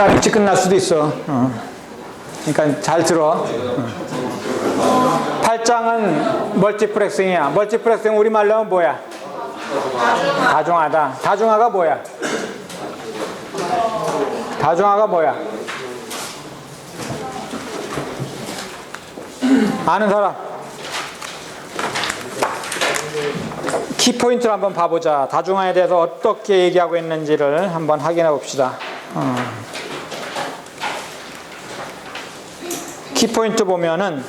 일찍 끝날 수도 있어. 그러니까 잘 들어. 8장은 멀티플렉싱이야. 멀티플렉싱 우리말로 하면 뭐야? 다중화다. 다중화가 뭐야? 다중화가 뭐야? 아는 사람? 키포인트를 한번 봐보자. 다중화에 대해서 어떻게 얘기하고 있는지를 한번 확인해 봅시다. 키포인트 보면은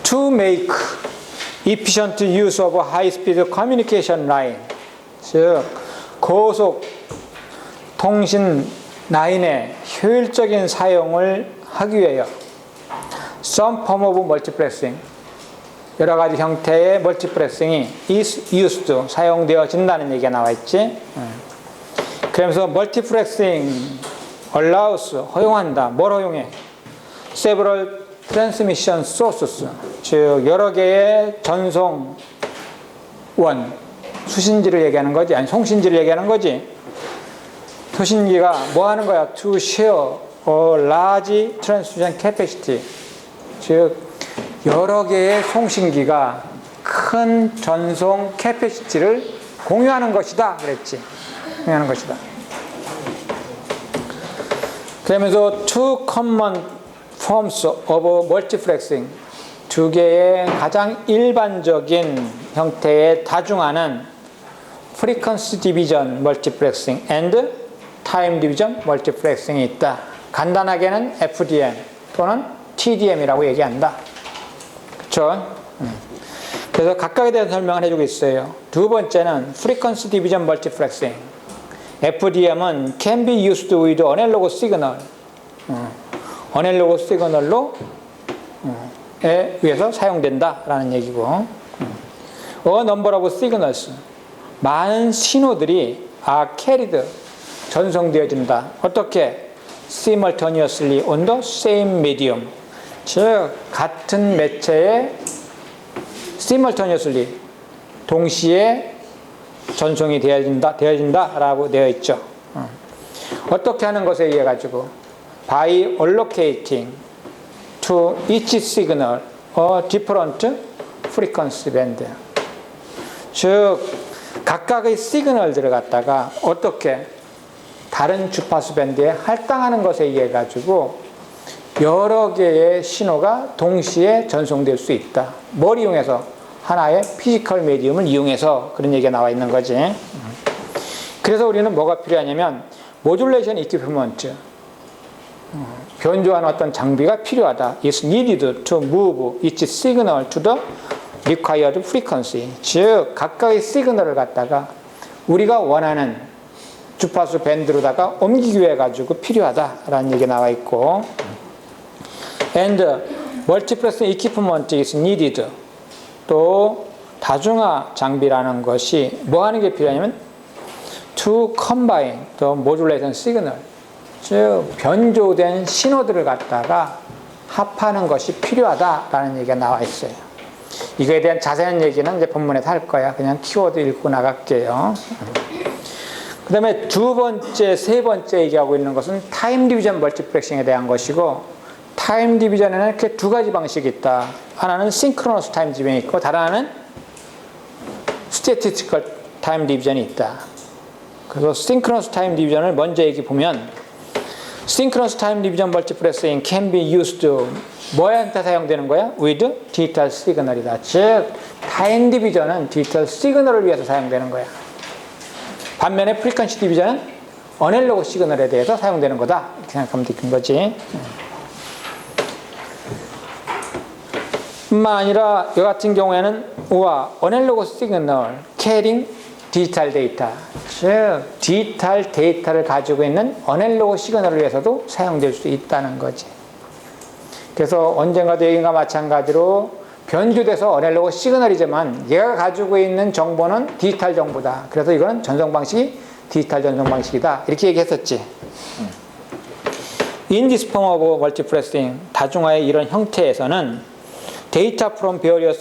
to make efficient use of high-speed communication line, 즉 고속 통신 라인의 효율적인 사용을 하기 위하여 some form of multiplexing, 여러 가지 형태의 멀티플렉싱이 is used, 사용되어진다는 얘기가 나와 있지. 그러면서 multiplexing allows, 허용한다. 뭘 허용해? several transmission sources, 즉 여러 개의 전송원, 수신지를 얘기하는 거지, 아니 송신지를 얘기하는 거지. 수신기가 뭐 하는 거야? to share a large transmission capacity, 즉 여러 개의 송신기가 큰 전송 캐패시티를 공유하는 것이다 그랬지. 공유하는 것이다. 그러면서 two common forms of multiplexing, 두 개의 가장 일반적인 형태의 다중화는 frequency division multiplexing and time division multiplexing이 있다. 간단하게는 FDM 또는 TDM이라고 얘기한다. 그렇죠? 그래서 각각에 대한 설명을 해주고 있어요. 두 번째는 frequency division multiplexing. FDM은 can be used with analog signal. 어넬로그 시그널로 에 의해서 사용된다라는 얘기고. A number of signals, 많은 신호들이 are carried, 전송되어진다. 어떻게? simultaneously on the same medium, 즉 같은 매체에 simultaneously, 동시에 전송이 되어진다라고 되어 있죠. 어떻게 하는 것에 의해 가지고 by allocating to each signal a different frequency band, 즉 각각의 시그널들을 갖다가 어떻게 다른 주파수 밴드에 할당하는 것에 의해 가지고 여러 개의 신호가 동시에 전송될 수 있다. 뭘 이용해서? 하나의 피지컬 메디움을 이용해서, 그런 얘기가 나와 있는 거지. 그래서 우리는 뭐가 필요하냐면 모듈레이션 이퀴프먼트, 변조하는 어떤 장비가 필요하다. is needed to move each signal to the required frequency, 즉 각각의 시그널을 갖다가 우리가 원하는 주파수 밴드로다가 옮기기 위해 가지고 필요하다라는 얘기가 나와 있고, and multiplexing equipment is needed, 또 다중화 장비라는 것이 뭐 하는 게 필요하냐면 to combine the modulation signal, 즉 변조된 신호들을 갖다가 합하는 것이 필요하다라는 얘기가 나와 있어요. 이거에 대한 자세한 얘기는 이제 본문에서 할 거야. 그냥 키워드 읽고 나갈게요. 그 다음에 두 번째, 세 번째 얘기하고 있는 것은 타임 디비전 멀티플렉싱에 대한 것이고, 타임 디비전에는 이렇게 두 가지 방식이 있다. 하나는 싱크로너스 타임 디비전이 있고, 다른 하나는 스태티스티컬 타임 디비전이 있다. 그래서 싱크로너스 타임 디비전을 먼저 얘기 보면, synchronous time division multiplexing can be used, 뭐한테 사용되는 거야? with digital signal이다. 즉 타임 디비전은 디지털 시그널을 위해서 사용되는 거야. 반면에 frequency division은 어넬로그 시그널에 대해서 사용되는 거다, 이렇게 생각하면 되는 거지. 뿐만 아니라 이 같은 경우에는 우와, 어넬로그 시그널 carrying 디지털 데이터, 즉 디지털 데이터를 가지고 있는 어넬로그 시그널을 위해서도 사용될 수 있다는 거지. 그래서 언젠가도 얘기가 마찬가지로 변조돼서 어넬로그 시그널이지만 얘가 가지고 있는 정보는 디지털 정보다. 그래서 이거는 전송 방식이 디지털 전송 방식이다, 이렇게 얘기했었지. In this form of multiplexing, 다중화의 이런 형태에서는 data from various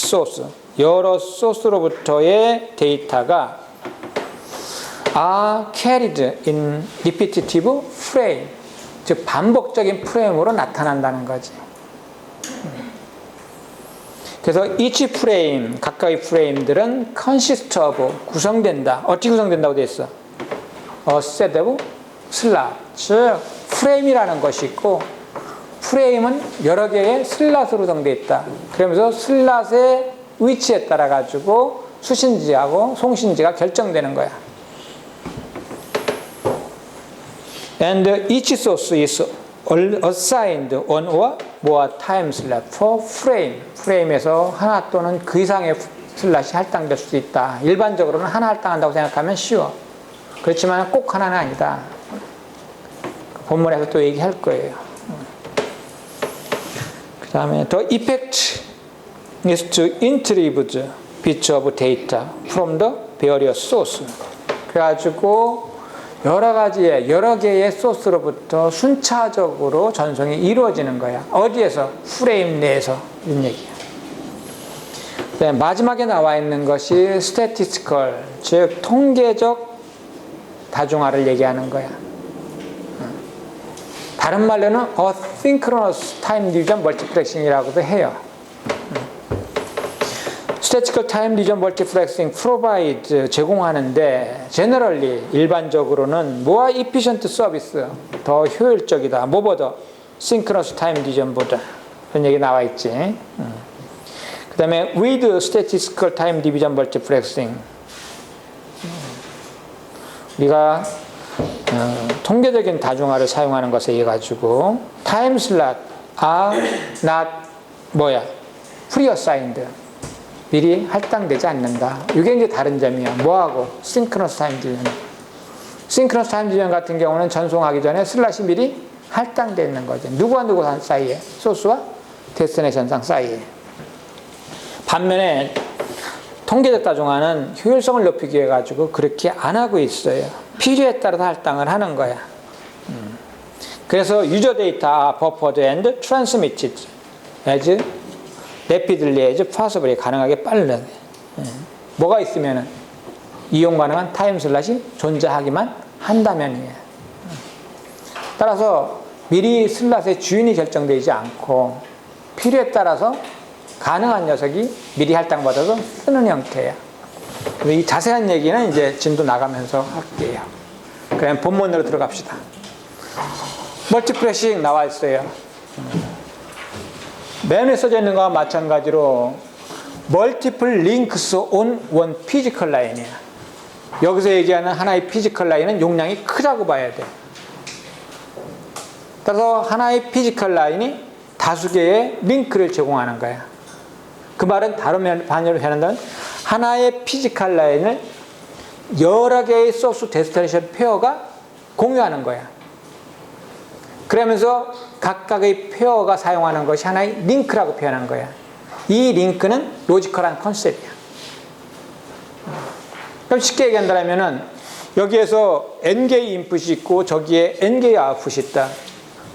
source, 여러 소스로부터의 데이터가 are carried in repetitive frame. 즉 반복적인 프레임으로 나타난다는 거지. 그래서 each frame, 각각의 프레임들은 consist of, 구성된다. 어떻게 구성된다고 돼 있어? A set of slot. 즉 프레임이라는 것이 있고 프레임은 여러 개의 슬롯으로 구성되어 있다. 그러면서 슬롯의 위치에 따라 가지고 수신지하고 송신지가 결정되는 거야. And each source is assigned one or more time slot for frame. 프레임에서 하나 또는 그 이상의 슬롯이 할당될 수도 있다. 일반적으로는 하나 할당한다고 생각하면 쉬워. 그렇지만 꼭 하나는 아니다. 본문에서 또 얘기할 거예요. 그 다음에 the effect is to interleave bits of data from the various source. 그래가지고 여러 개의 소스로부터 순차적으로 전송이 이루어지는 거야. 어디에서? 프레임 내에서. 이런 얘기야. 네, 마지막에 나와 있는 것이 statistical, 즉 통계적 다중화를 얘기하는 거야. 다른 말로는 asynchronous time division multiplexing이라고도 해요. Statistical time division multiplexing provide 제공하는데 generally 일반적으로는 more efficient service, 더 효율적이다. 뭐보다? synchronous time division보다. 그런 얘기 나와 있지. 그 다음에 with statistical time division multiplexing 우리가 통계적인 다중화를 사용하는 것에 의해 가지고 time slot are not pre-assigned, 미리 할당되지 않는다. 이게 이제 다른 점이야. 뭐하고? synchronous time division. synchronous time division 같은 경우는 전송하기 전에 슬롯이 미리 할당되어 있는 거죠. 누구와 누구 사이에? 소스와 데스티네이션상 사이에. 반면에 통계적 다중화는 효율성을 높이기 위해 가지고 그렇게 안 하고 있어요. 필요에 따라서 할당을 하는 거야. 그래서 유저 데이터 buffered and transmitted as rapidly as possible, 가능하게 빨리. 뭐가 있으면 이용 가능한 타임 슬롯이 존재하기만 한다면이에요. 따라서 미리 슬롯의 주인이 결정되지 않고 필요에 따라서 가능한 녀석이 미리 할당받아서 쓰는 형태야. 이 자세한 얘기는 이제 진도 나가면서 할게요. 그럼 본문으로 들어갑시다. 멀티플렉싱 나와 있어요. 맨 위에 써져 있는 거와 마찬가지로 multiple links on one physical line이야. 여기서 얘기하는 하나의 피지컬 라인은 용량이 크다고 봐야 돼. 따라서 하나의 피지컬 라인이 다수 개의 링크를 제공하는 거야. 그 말은 다른 반대로 변한다면 하나의 피지컬 라인을 여러 개의 소스 데스티네이션 페어가 공유하는 거야. 그러면서 각각의 페어가 사용하는 것이 하나의 링크라고 표현한 거야. 이 링크는 로지컬한 컨셉이야. 그럼 쉽게 얘기한다면 여기에서 n개의 인풋이 있고 저기에 n개의 아웃풋이 있다.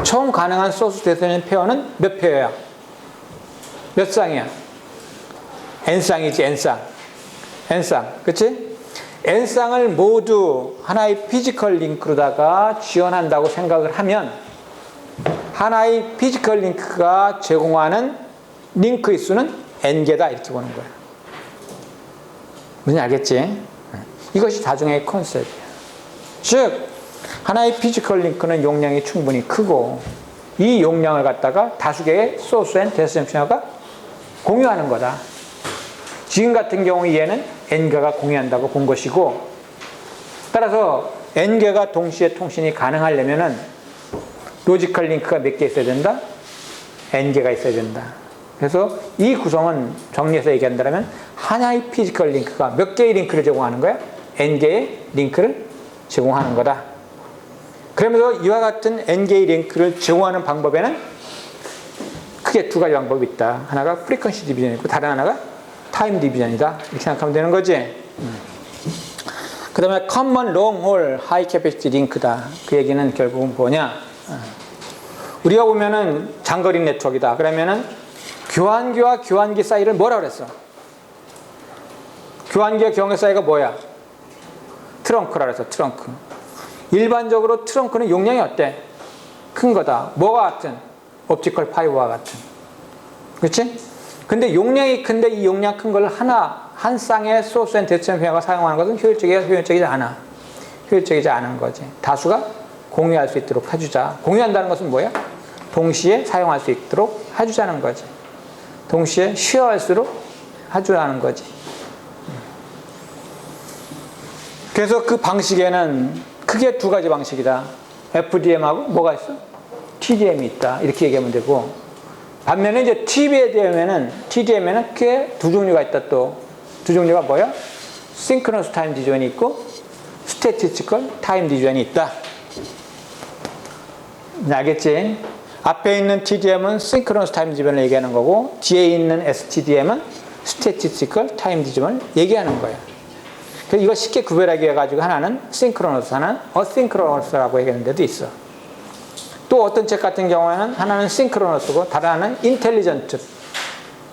총 가능한 소스 데스티네이션 페어는 몇 페어야? 몇 쌍이야? n쌍이지, n쌍. n쌍. 그치? n쌍을 모두 하나의 피지컬 링크로다가 지원한다고 생각을 하면 하나의 피지컬 링크가 제공하는 링크의 수는 n개다, 이렇게 보는 거야. 무슨 알겠지? 이것이 다중의 컨셉이야. 즉 하나의 피지컬 링크는 용량이 충분히 크고 이 용량을 갖다가 다수 개의 소스 앤 데스티네이션가 공유하는 거다. 지금 같은 경우 얘는 n개가 공유한다고 본 것이고, 따라서 n개가 동시에 통신이 가능하려면은 로지컬 링크가 몇 개 있어야 된다? n개가 있어야 된다. 그래서 이 구성은 정리해서 얘기한다면 하나의 피지컬 링크가 몇 개의 링크를 제공하는 거야? n개의 링크를 제공하는 거다. 그러면서 이와 같은 n개의 링크를 제공하는 방법에는 크게 두 가지 방법이 있다. 하나가 프리퀀시 디비전이고 다른 하나가 타임 디비전이다. 이렇게 생각하면 되는 거지. 그 다음에 common long haul high capacity link다. 그 얘기는 결국은 뭐냐? 우리가 보면은 장거리 네트워크이다. 그러면은 교환기와 교환기 사이를 뭐라 그랬어? 교환기와 교환기 사이가 뭐야? 트렁크라 해서 트렁크. 일반적으로 트렁크는 용량이 어때? 큰 거다. 뭐가 같은? 옵티컬 파이버와 같은. 그렇지? 근데 용량이 큰데 이 용량 큰 걸 한 쌍의 소스 앤 데스티네이션을 사용하는 것은 효율적이지 않아. 효율적이지 않은 거지. 다수가 공유할 수 있도록 해주자. 공유한다는 것은 뭐야? 동시에 사용할 수 있도록 해주자는 거지. 동시에 쉐어할수록 해주라는 거지. 그래서 그 방식에는 크게 두 가지 방식이다. FDM하고 뭐가 있어? TDM이 있다. 이렇게 얘기하면 되고, 반면에 이제 TDM에는 크게 두 종류가 있다. 또 두 종류가 뭐야? Synchronous Time Division이 있고 Statistical Time Division이 있다. 알겠지? 앞에 있는 TDM은 Synchronous Time Division을 얘기하는 거고, 뒤에 있는 STDM은 Statistical Time Division을 얘기하는 거야. 그래서 이거 쉽게 구별하기 위해 가지고 하나는 Synchronous, 하나는 Asynchronous라고 얘기하는 데도 있어. 또 어떤 책 같은 경우에는 하나는 Synchronous고 다른 하나는 Intelligent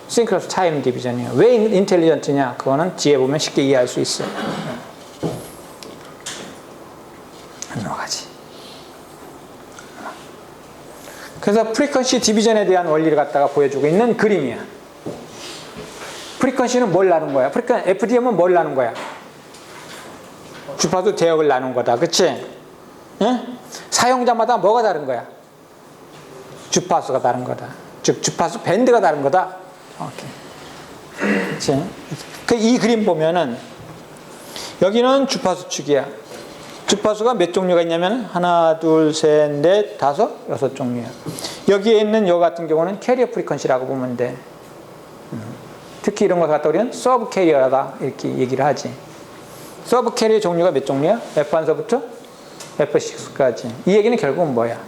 Synchronous Time Division이에요. 왜 Intelligent냐? 그거는 뒤에 보면 쉽게 이해할 수 있어. 넘어가지. 그래서 Frequency Division에 대한 원리를 갖다가 보여주고 있는 그림이야. Frequency는 뭘 나눈 거야? FDM은 뭘 나눈 거야? 주파수 대역을 나눈 거다. 그치? 응? 사용자마다 뭐가 다른 거야? 주파수가 다른 거다. 즉, 주파수 밴드가 다른 거다. 오케이. 그치? 이 그림 보면은, 여기는 주파수 축이야. 주파수가 몇 종류가 있냐면, 하나, 둘, 셋, 넷, 다섯, 여섯 종류야. 여기에 있는 요 같은 경우는 캐리어 프리퀀시라고 보면 돼. 특히 이런 걸 갖다 우리는 서브 캐리어다. 이렇게 얘기를 하지. 서브 캐리어 종류가 몇 종류야? F1서부터 F6까지. 이 얘기는 결국은 뭐야?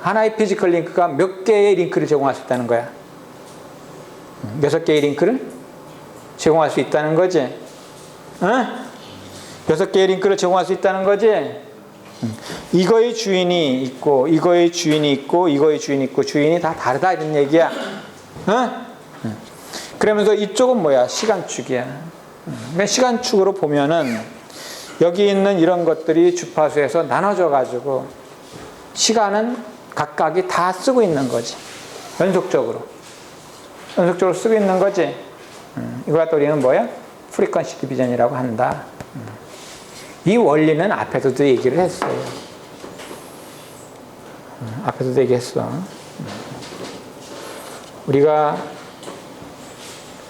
하나의 피지컬 링크가 몇 개의 링크를 제공할 수 있다는 거야? 6개의 링크를 제공할 수 있다는 거지? 응? 6개의 링크를 제공할 수 있다는 거지? 이거의 주인이 있고, 이거의 주인이 있고, 이거의 주인이 있고, 주인이 다 다르다 이런 얘기야. 응? 그러면서 이쪽은 뭐야? 시간축이야. 그러니까 시간축으로 보면은 여기 있는 이런 것들이 주파수에서 나눠져 가지고 시간은 각각이 다 쓰고 있는 거지. 연속적으로 쓰고 있는 거지. 이거 갖다 우리는 뭐야? 프리퀀시 디비전이라고 한다. 이 원리는 앞에서도 얘기를 했어요. 앞에서도 얘기했어. 우리가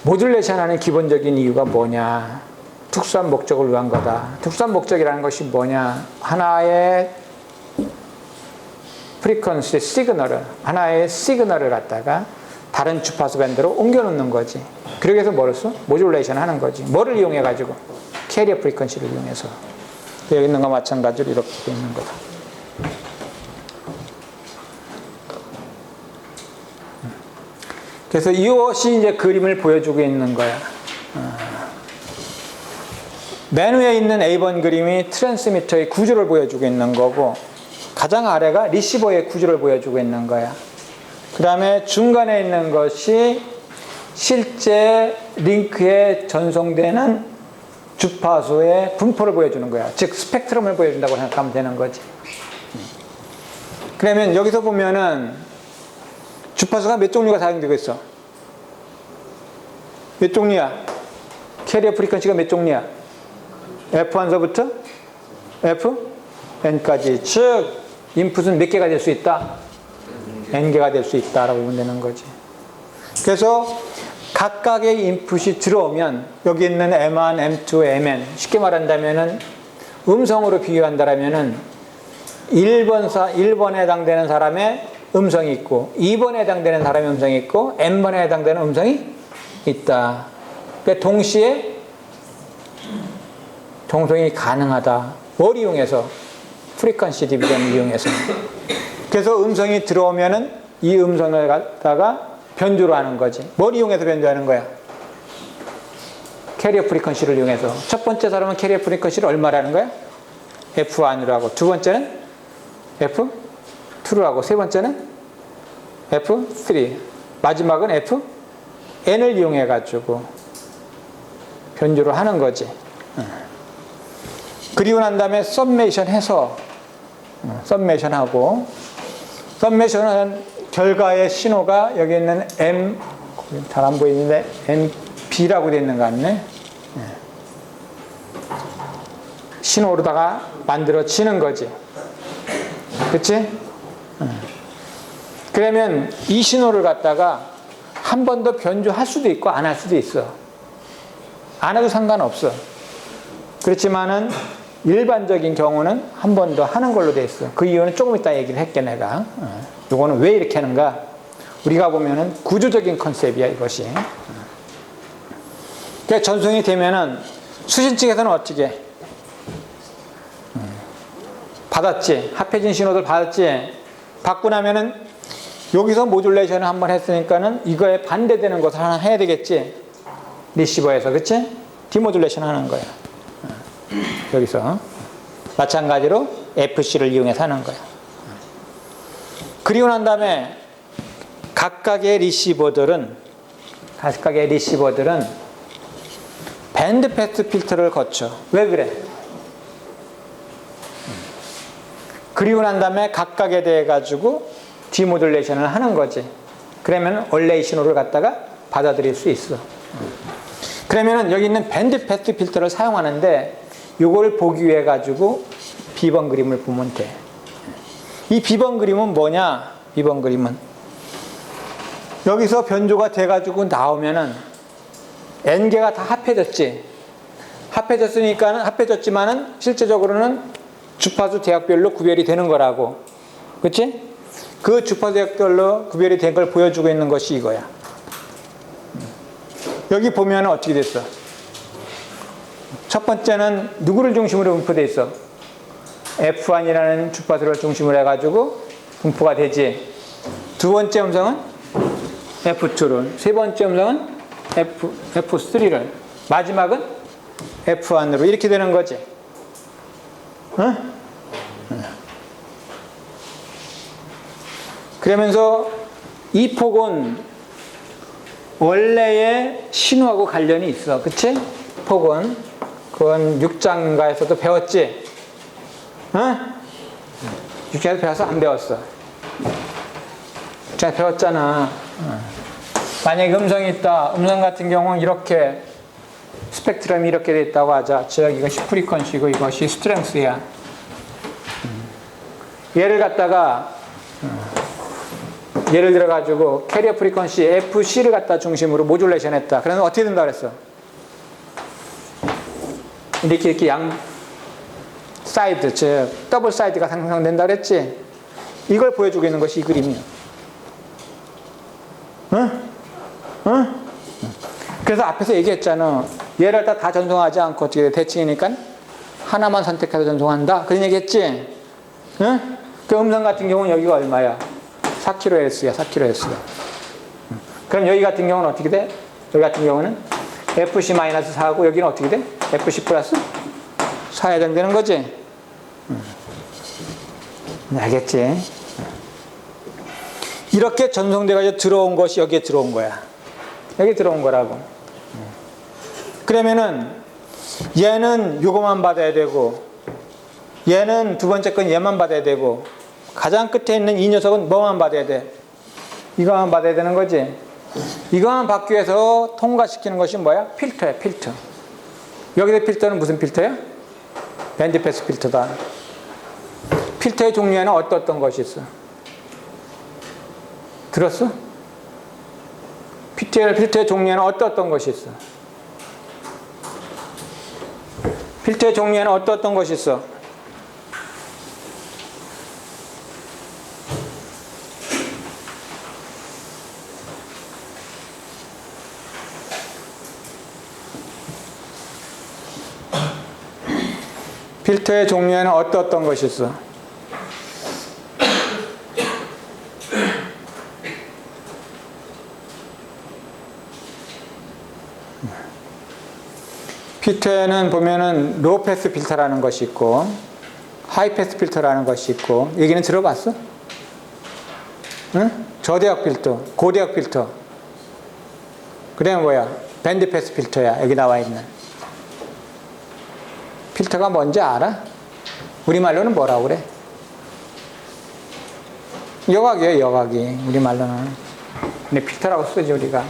모듈레이션 하는 기본적인 이유가 뭐냐? 특수한 목적을 위한 거다. 특수한 목적이라는 것이 뭐냐? 하나의 프리퀀시 시그널을, 하나의 시그널을 갖다가 다른 주파수 밴드로 옮겨놓는 거지. 그러기 위해서 뭐를 써? 모듈레이션 하는 거지. 뭐를 이용해가지고? 캐리어 프리퀀시를 이용해서. 여기 있는 거 마찬가지로 이렇게 돼 있는 거다. 그래서 이것이 이제 그림을 보여주고 있는 거야. 맨 위에 있는 A번 그림이 트랜스미터의 구조를 보여주고 있는 거고, 가장 아래가 리시버의 구조를 보여주고 있는 거야. 그 다음에 중간에 있는 것이 실제 링크에 전송되는 주파수의 분포를 보여주는 거야. 즉 스펙트럼을 보여준다고 생각하면 되는 거지. 그러면 여기서 보면은 주파수가 몇 종류가 사용되고 있어? 몇 종류야? 캐리어 프리퀀시가 몇 종류야? F1서부터 Fn까지. 즉 인풋은 몇 개가 될 수 있다? N개가 될 수 있다라고 보면 되는 거지. 그래서 각각의 인풋이 들어오면 여기 있는 M1, M2, Mn, 쉽게 말한다면은 음성으로 비유한다면은 1번에 해당되는 사람의 음성이 있고 2번에 해당되는 사람의 음성이 있고 N번에 해당되는 음성이 있다. 그러니까 동시에 동성이 가능하다. 뭘 이용해서? 프리퀀시 디비전을 이용해서. 그래서 음성이 들어오면은 이 음성을 갖다가 변조를 하는 거지. 뭘 이용해서 변조하는 거야? 캐리어 프리퀀시를 이용해서. 첫 번째 사람은 캐리어 프리퀀시를 얼마라는 거야? F1으로 하고, 두 번째는 F2로 하고, 세 번째는 F3, 마지막은 Fn을 이용해 가지고 변조를 하는 거지. 그리고 난 다음에 썸메이션 해서 썸메이션하고 썸메이션은 결과의 신호가 여기 있는 M 잘 안 보이는데 MB라고 되어 있는 거 같네. 신호로다가 만들어지는 거지. 그치? 그러면 이 신호를 갖다가 한 번 더 변조할 수도 있고 안 할 수도 있어. 안 해도 상관없어. 그렇지만은 일반적인 경우는 한 번 더 하는 걸로 돼 있어. 그 이유는 조금 이따 얘기를 할게 내가. 요거는 왜 이렇게 하는가? 우리가 보면은 구조적인 컨셉이야 이것이. 그러니까 전송이 되면은 수신 측에서는 어떻게 해? 받았지. 합해진 신호들 받았지. 받고 나면은 여기서 모듈레이션을 한번 했으니까는 이거에 반대되는 것을 하나 해야 되겠지. 리시버에서. 그치? 디모듈레이션 하는 거야. 여기서. 마찬가지로 FC를 이용해서 하는 거야. 그리고 난 다음에 각각의 리시버들은 밴드 패스 필터를 거쳐. 왜 그래? 그리고 난 다음에 각각에 대해 가지고 디모듈레이션을 하는 거지. 그러면 원래의 신호를 갖다가 받아들일 수 있어. 그러면은 여기 있는 밴드 패스 필터를 사용하는데 이걸 보기 위해 가지고 B번 그림을 보면 돼. 이 B번 그림은 뭐냐? B번 그림은 여기서 변조가 돼 가지고 나오면은 N개가 다 합해졌지. 합해졌지만은 실제적으로는 주파수 대역별로 구별이 되는 거라고. 그치? 그 주파수 대역별로 구별이 된 걸 보여주고 있는 것이 이거야. 여기 보면 어떻게 됐어? 첫 번째는 누구를 중심으로 분포되어 있어? F1이라는 주파수를 중심으로 해가지고 분포가 되지. 두 번째 음성은 F2를, 세 번째 음성은 F3를, 마지막은 F1으로 이렇게 되는 거지. 응? 그러면서 이 폭은 원래의 신호하고 관련이 있어. 그치? 폭은. 그건 6장가에서도 배웠지? 응? 6장에서 배워서 안 배웠어. 6장에서 배웠잖아. 만약에 음성이 있다. 음성 같은 경우는 이렇게 스펙트럼이 이렇게 돼 있다고 하자. 즉 이것이 프리퀀시고 이것이 스트렝스야. 얘를 갖다가 예를 들어 가지고 캐리어 프리퀀시 FC를 갖다 중심으로 모듈레이션 했다. 그러면 어떻게 된다 그랬어? 이렇게 양 사이드, 즉 더블 사이드가 상상된다 그랬지? 이걸 보여주고 있는 것이 이 그림이야. 응? 응? 그래서 앞에서 얘기했잖아. 얘를 다 전송하지 않고 어떻게 돼? 대칭이니까 하나만 선택해서 전송한다. 그런 얘기 했지? 응? 그 음성 같은 경우는 여기가 얼마야? 4kHz야, 4kHz. 그럼 여기 같은 경우는 어떻게 돼? 여기 같은 경우는 FC-4고 여기는 어떻게 돼? FC 플러스 4 해당되는 거지? 알겠지? 이렇게 전송돼가지고 들어온 것이 여기에 들어온 거야. 여기 들어온 거라고. 그러면은 얘는 요거만 받아야 되고 얘는 두 번째 건 얘만 받아야 되고 가장 끝에 있는 이 녀석은 뭐만 받아야 돼? 이거만 받아야 되는 거지. 이거만 받기 위해서 통과시키는 것이 뭐야? 필터야, 필터. 여기서 필터는 무슨 필터야? 밴드패스 필터다. 필터의 종류에는 어떤 것이 있어? 들었어? 필터의 종류에는 어떤 것이 있어? 필터의 종류에는 어떤 것이 있어? 필터의 종류에는 어떤 것이 있어? 필터에는 보면은 로우 패스 필터라는 것이 있고 하이 패스 필터라는 것이 있고 얘기는 들어봤어? 응? 저대역 필터, 고대역 필터. 그다음에 뭐야? 밴드 패스 필터야. 여기 나와 있는. 필터가 뭔지 알아? 우리말로는 뭐라고 그래? 여각이에요, 여각이. 우리말로는. 근데 필터라고 쓰지, 우리가.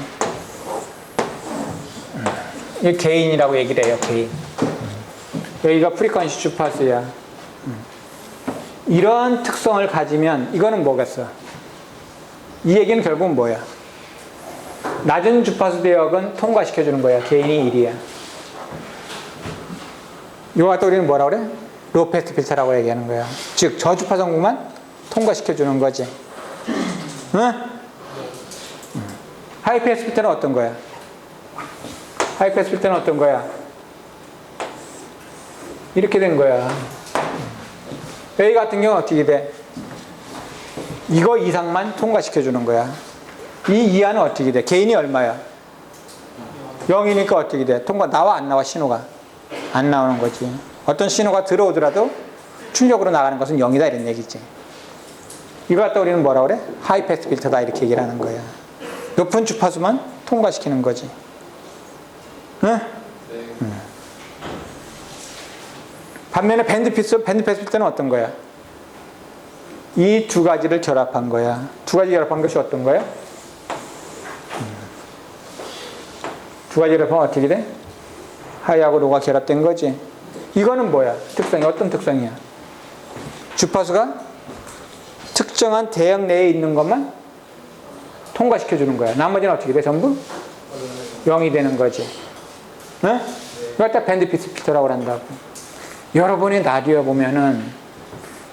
이 게인이라고 얘기를 해요, 게인. 여기가 프리퀀시 주파수야. 이런 특성을 가지면 이거는 뭐겠어? 이 얘기는 결국은 뭐야? 낮은 주파수 대역은 통과시켜주는 거야. 게인이 1이야. 이거 갖다 우리는 뭐라 그래? 로우 패스 필터라고 얘기하는 거야. 즉 저주파성분만 통과시켜주는 거지. 응? 하이 패스 필터는 어떤 거야? 하이 패스 필터는 어떤 거야? 이렇게 된 거야. 여기 같은 경우는 어떻게 돼? 이거 이상만 통과시켜주는 거야. 이 이하는 어떻게 돼? 게인이 얼마야? 0이니까 어떻게 돼? 나와 안 나와? 신호가 안 나오는 거지. 어떤 신호가 들어오더라도 출력으로 나가는 것은 0이다 이런 얘기지. 이거 갖다 우리는 뭐라 그래? 하이 패스 필터다 이렇게 얘기를 하는 거야. 높은 주파수만 통과시키는 거지. 응? 반면에 밴드 패스 필터는 어떤 거야? 이 두 가지를 결합한 거야. 두 가지 결합한 것이 어떤 거야? 두 가지 결합하면 어떻게 돼? 하이하고 로가 결합된 거지. 이거는 뭐야? 특성이 어떤 특성이야? 주파수가 특정한 대역 내에 있는 것만 통과시켜주는 거야. 나머지는 어떻게 돼? 전부 0이 되는 거지. 응? 이걸 다 밴드 패스 필터라고 한다고. 여러분이 라디오 보면은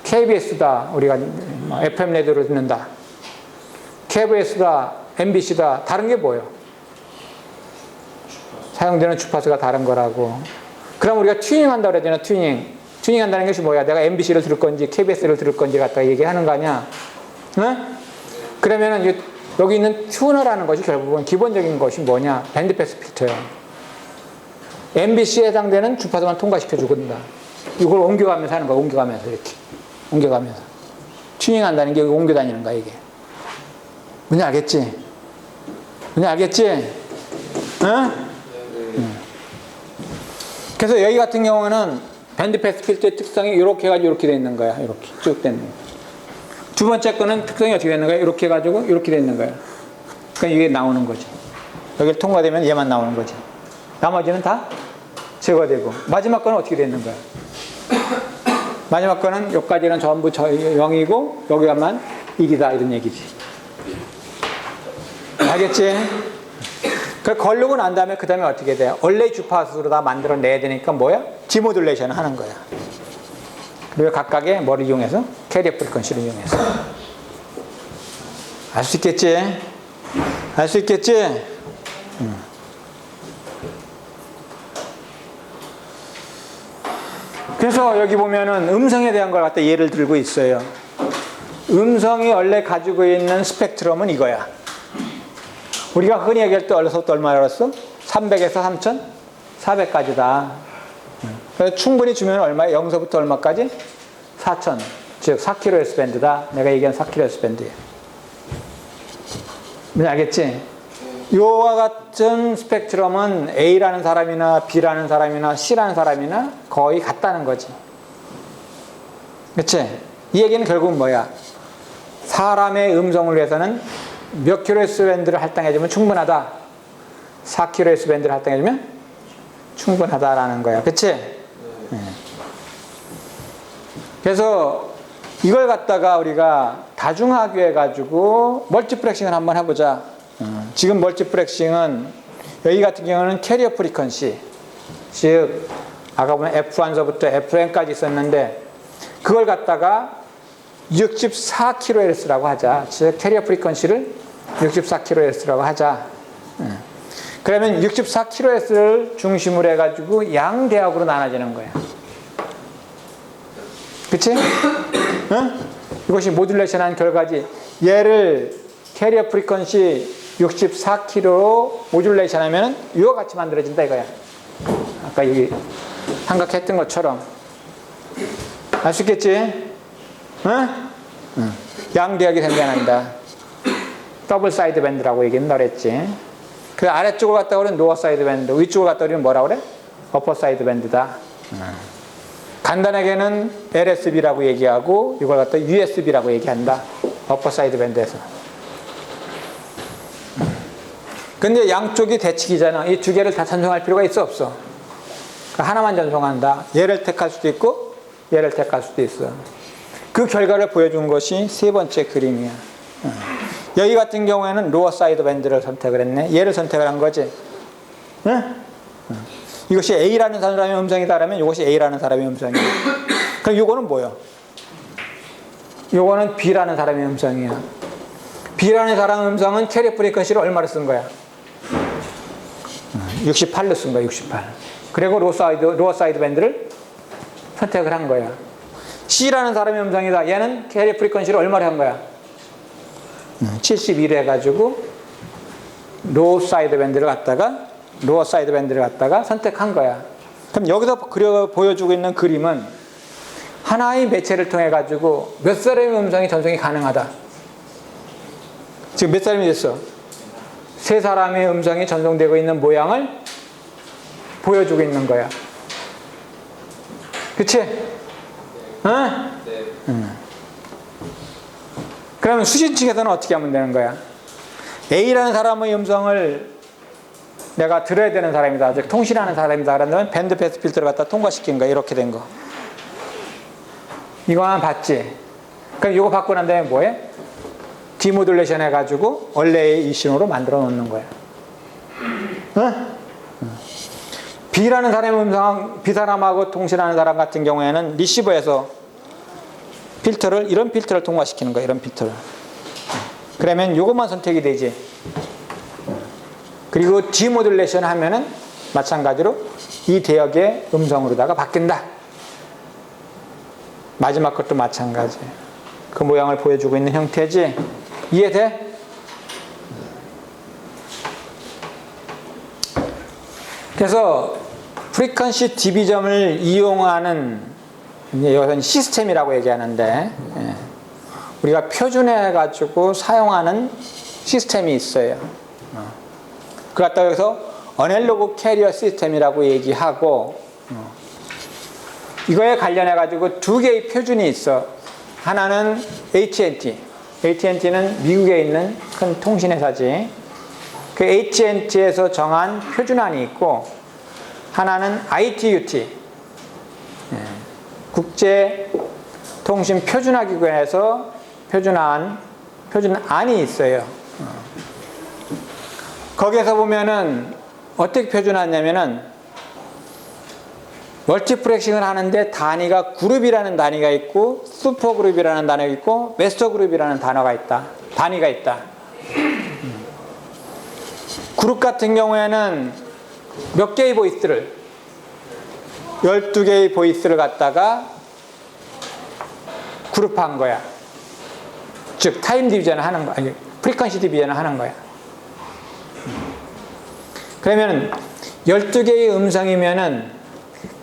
KBS다, 우리가 FM 라디오로 듣는다. KBS다, MBC다, 다른 게 뭐예요? 사용되는 주파수가 다른 거라고. 그럼 우리가 튜닝 한다고 그러잖아, 튜닝. 튜닝 한다는 것이 뭐야? 내가 MBC를 들을 건지 KBS를 들을 건지 갖다가 얘기하는 거 아니야? 응? 그러면은 여기 있는 튜너라는 것이 결국은 기본적인 것이 뭐냐? 밴드 패스 필터야. MBC에 해당되는 주파수만 통과시켜 주거든요. 이걸 옮겨가면서 하는 거야, 옮겨가면서 이렇게. 옮겨가면서. 튜닝 한다는 게 옮겨 다니는 거야, 이게. 뭔지 알겠지? 뭔지 알겠지? 응? 그래서 여기 같은 경우는 밴드 패스 필터의 특성이 이렇게 해가지고 이렇게 돼 있는 거야. 이렇게 쭉 되는 거야. 두 번째 거는 특성이 어떻게 되는 거야? 이렇게 해가지고 이렇게 돼 있는 거야. 그러니까 이게 나오는 거지. 여기를 통과되면 얘만 나오는 거지. 나머지는 다 제거되고. 마지막 거는 어떻게 돼 있는 거야? 마지막 거는 여기까지는 전부 0이고 여기가만 1이다 이런 얘기지. 알겠지? 그 걸르고 난 다음에 그 다음에 어떻게 돼? 원래 주파수로 다 만들어내야 되니까 뭐야? 디모듈레이션을 하는 거야. 그리고 각각의 뭐를 이용해서? 캐리어 프리퀀시를 이용해서. 알 수 있겠지? 알 수 있겠지? 그래서 여기 보면은 음성에 대한 걸 갖다 예를 들고 있어요. 음성이 원래 가지고 있는 스펙트럼은 이거야. 우리가 흔히 얘기할 때 얼마서부터 얼마라고 했어? 300에서 3400까지다. 그래서 충분히 주면 얼마야? 0서부터 얼마까지? 4000. 즉 4kHz 밴드다. 내가 얘기한 4kHz 밴드예요. 알겠지? 요와 같은 스펙트럼은 A라는 사람이나 B라는 사람이나 C라는 사람이나 거의 같다는 거지. 그치? 이 얘기는 결국은 뭐야? 사람의 음성을 위해서는 몇 kHz 밴드를 할당해주면 충분하다. 4kHz 밴드를 할당해주면 충분하다라는 거야. 그치? 그래서 이걸 갖다가 우리가 다중화교해가지고 멀티플렉싱을 한번 해보자. 지금 멀티플렉싱은 여기 같은 경우는 캐리어 프리퀀시, 즉 아까 보면 F1서부터 FN까지 있었는데 그걸 갖다가 64kHz라고 하자. 즉 캐리어 프리퀀시를 64kHz라고 하자. 그러면 64kHz를 중심으로 해가지고 양대역으로 나눠지는 거야. 그치? 응? 이것이 모듈레이션한 결과지. 얘를 캐리어 프리퀀시 64kHz로 모듈레이션 하면 이와 같이 만들어진다 이거야. 아까 여기 삼각했던 것처럼. 알 수 있겠지? 응? 양대역이 생겨난다. 더블 사이드 밴드라고 얘기는 그랬지. 그 아래쪽을 갖다 우리는 노어 사이드 밴드, 위쪽을 갖다 우리는 뭐라 그래? 어퍼 사이드 밴드다. 간단하게는 LSB라고 얘기하고 이걸 갖다 USB라고 얘기한다. 어퍼 사이드 밴드에서. 근데 양쪽이 대칭이잖아. 이 두 개를 다 전송할 필요가 있어 없어? 하나만 전송한다. 얘를 택할 수도 있고 얘를 택할 수도 있어. 그 결과를 보여준 것이 세 번째 그림이야. 여기 같은 경우에는 로어 사이드 밴드를 선택을 했네. 얘를 선택을 한 거지. 응? 이것이 A라는 사람의 음성이다라면 이것이 A라는 사람의 음성이야. 그럼 이거는 뭐야? 이거는 B라는 사람의 음성이야. B라는 사람의 음성은 캐리 프리퀀시를 얼마로 쓴 거야? 68로 쓴 거야. 68. 그리고 로어 사이드 밴드를 선택을 한 거야. C라는 사람의 음성이다. 얘는 캐리 프리퀀시를 얼마로 한 거야? 71 해가지고 로어 사이드 밴드를 갖다가 선택한 거야. 그럼 여기서 보여주고 있는 그림은 하나의 매체를 통해 가지고 몇 사람의 음성이 전송이 가능하다. 지금 몇 사람이 됐어? 세 사람의 음성이 전송되고 있는 모양을 보여주고 있는 거야. 그치? 응? 그러면 수신 측에서는 어떻게 하면 되는 거야? A라는 사람의 음성을 내가 들어야 되는 사람이다. 즉 통신하는 사람이다. 그러면 밴드 패스 필터를 갖다 통과시킨 거야. 이렇게 된 거. 이거만 봤지? 그럼 이거 받고 난 다음에 뭐해? 디모듈레이션 해가지고 원래의 이 신호로 만들어 놓는 거야. 응? B라는 사람의 음성, B 사람하고 통신하는 사람 같은 경우에는 리시버에서 이런 필터를 통과시키는 거야. 이런 필터를. 그러면 이것만 선택이 되지. 그리고 디모듈레이션 하면은 마찬가지로 이 대역의 음성으로다가 바뀐다. 마지막 것도 마찬가지. 그 모양을 보여주고 있는 형태지. 이해돼? 그래서 프리퀀시 디비전을 이용하는 이것은 시스템이라고 얘기하는데 우리가 표준해 가지고 사용하는 시스템이 있어요. 그 갖다 여기서 어넬로그 캐리어 시스템이라고 얘기하고 이거에 관련해 가지고 두 개의 표준이 있어. 하나는 AT&T. AT&T는 미국에 있는 큰 통신회사지. 그 AT&T에서 정한 표준안이 있고 하나는 ITUT. 국제통신표준화기구에서 표준안이 있어요. 거기에서 보면은 어떻게 표준하냐면은 멀티플렉싱을 하는데 단위가 그룹이라는 단위가 있고 슈퍼그룹이라는 단위가 있고 메스터그룹이라는 단위가 있다. 그룹 같은 경우에는 몇 개의 보이스를 12개의 보이스를 갖다가 그룹한 거야. 즉 타임 디비전을 하는 거야. 아니 프리퀀시 디비전을 하는 거야. 그러면 12개의 음성이면은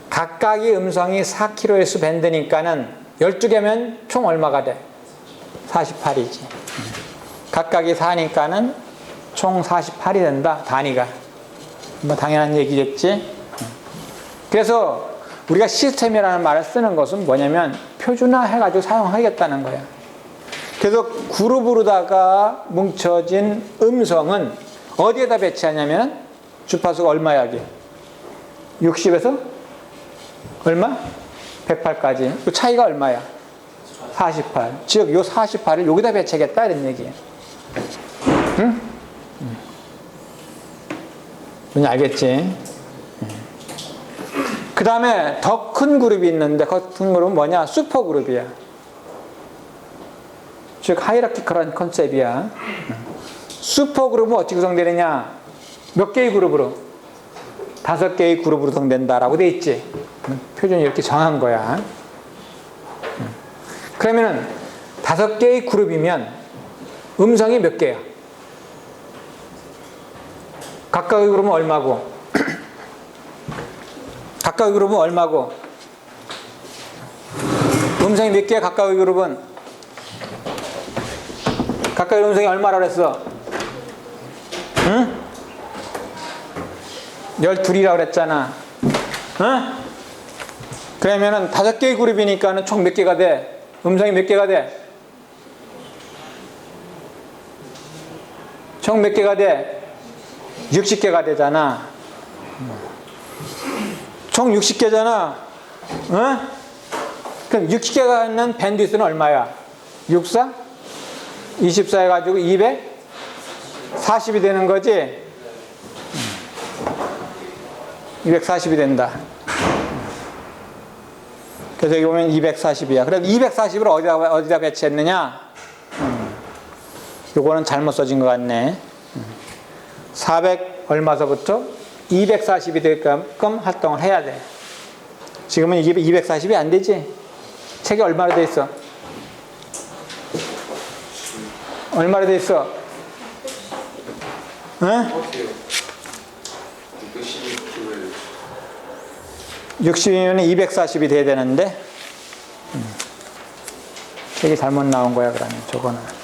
각각의 음성이 4kHz 밴드니까는 12개면 총 얼마가 돼? 48이지. 각각이 4니까는 총 48이 된다. 단위가. 뭐 당연한 얘기겠지. 그래서 우리가 시스템이라는 말을 쓰는 것은 뭐냐면 표준화 해가지고 사용하겠다는 거야. 그래서 그룹으로다가 뭉쳐진 음성은 어디에다 배치하냐면 주파수가 얼마야 이게? 60에서 얼마? 108까지. 그 차이가 얼마야? 48. 즉, 요 48을 여기다 배치하겠다 이런 얘기예요. 응? 뭔지 알겠지? 그 다음에 더 큰 그룹이 있는데 그 큰 그룹은 뭐냐? 슈퍼 그룹이야. 즉 하이라키컬한 컨셉이야. 슈퍼 그룹은 어떻게 구성되느냐? 몇 개의 그룹으로? 5개의 그룹으로 구성된다라고 돼 있지. 표준이 이렇게 정한 거야. 그러면은 5개의 그룹이면 음성이 몇 개야? 각각의 그룹은 얼마고? 각각의 그룹은 얼마고? 음성이 몇 개야? 각각의 그룹은? 각각의 음성이 얼마라고 그랬어? 응? 12이라고 그랬잖아. 응? 그러면은 5개의 그룹이니까는 총 몇 개가 돼? 음성이 몇 개가 돼? 총 몇 개가 돼? 60개가 되잖아. 총 60개잖아. 어? 그럼 60개가 있는 밴드위스는 얼마야? 64? 24 해가지고 240이 되는 거지? 240이 된다. 그래서 여기 보면 240이야. 그럼 240을 어디다 배치했느냐? 요거는 잘못 써진 것 같네. 400 얼마서부터 240이 될끔 활동을 해야 돼. 지금은 이게 240이 안 되지? 책이 얼마로 돼 있어? 얼마로 돼 있어? 응? 60이면 240이 돼야 되는데 책이 잘못 나온 거야. 그러면 저거는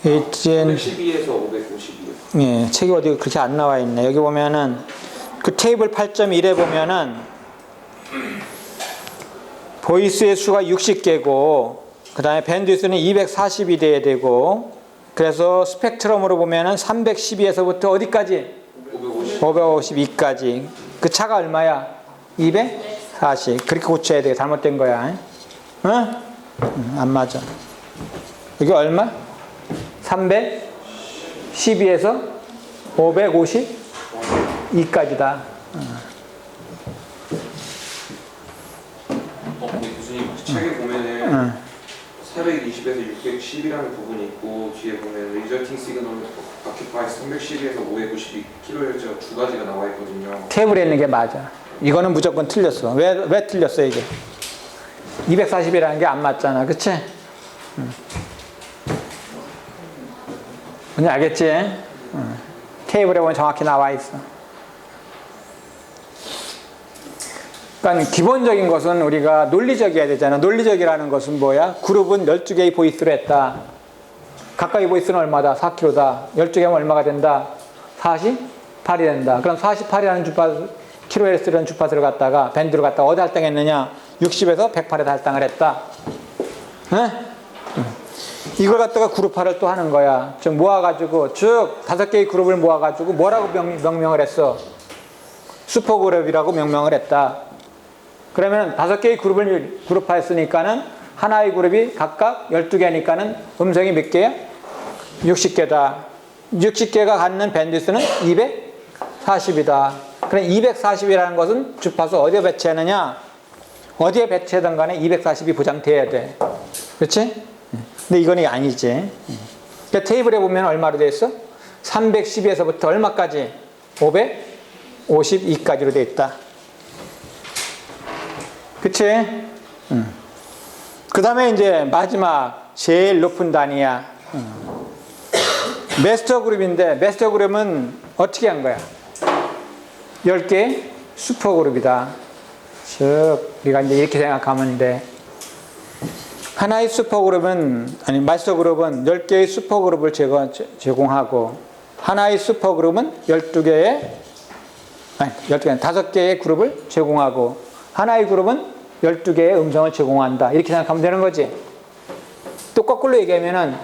이젠 112에서 552요. 예, 책이 어디 그렇게 안 나와 있네. 여기 보면은 그 테이블 8.1에 보면은 보이스의 수가 60개고 그 다음에 밴드위스는 240이 돼야 되고 그래서 스펙트럼으로 보면은 312에서부터 어디까지? 552까지. 그 차가 얼마야? 240. 그렇게 고쳐야 돼. 잘못된 거야. 어? 안 맞아. 여기 얼마? 312에서 552까지다. 교수님 책에 보면은 420에서 610이라는 부분이 있고 뒤에 보면 리저팅 시그널 아키파이스 312에서 592kHz가 두 가지가 나와 있거든요. 테이블에 있는 게 맞아. 이거는 무조건 틀렸어. 왜 틀렸어 이게? 240이라는 게 안 맞잖아. 그치? 뭔지 알겠지? 테이블에 보면 정확히 나와 있어. 그러니까 기본적인 것은 우리가 논리적이어야 되잖아. 논리적이라는 것은 뭐야? 그룹은 12개의 보이스로 했다. 각각의 보이스는 얼마다? 4kg다. 12개면 얼마가 된다? 48이 된다. 그럼 48이라는 주파수, kHz라는 주파수를 갖다가 밴드로 갖다가 어디 할당했느냐? 60에서 108에 할당을 했다. 네? 이걸 갖다가 그룹화를 또 하는 거야. 즉 모아가지고 쭉 5개의 그룹을 모아가지고 뭐라고 명명을 했어? 슈퍼그룹이라고 명명을 했다. 그러면 5개의 그룹을 그룹화했으니까는 하나의 그룹이 각각 12개니까는 음성이 몇 개야? 60개다. 60개가 갖는 밴드위스는 240이다. 그럼 240이라는 것은 주파수 어디에 배치하느냐? 어디에 배치하든 간에 240이 보장돼야 돼. 그렇지? 근데 이건 아니지. 그러니까 테이블에 보면 얼마로 돼 있어? 312에서부터 얼마까지? 552까지로 돼 있다. 그치? 그 다음에 이제 마지막 제일 높은 단위야. 마스터 그룹인데 마스터 그룹은 어떻게 한 거야? 10개 슈퍼 그룹이다. 즉 우리가 이제 이렇게 생각하면 돼. 하나의 슈퍼그룹은, 아니, 마스터 그룹은 10개의 슈퍼그룹을 제공하고, 하나의 슈퍼그룹은 12개의, 아니, 12개, 5개의 그룹을 제공하고, 하나의 그룹은 12개의 음성을 제공한다. 이렇게 생각하면 되는 거지. 또 거꾸로 얘기하면은,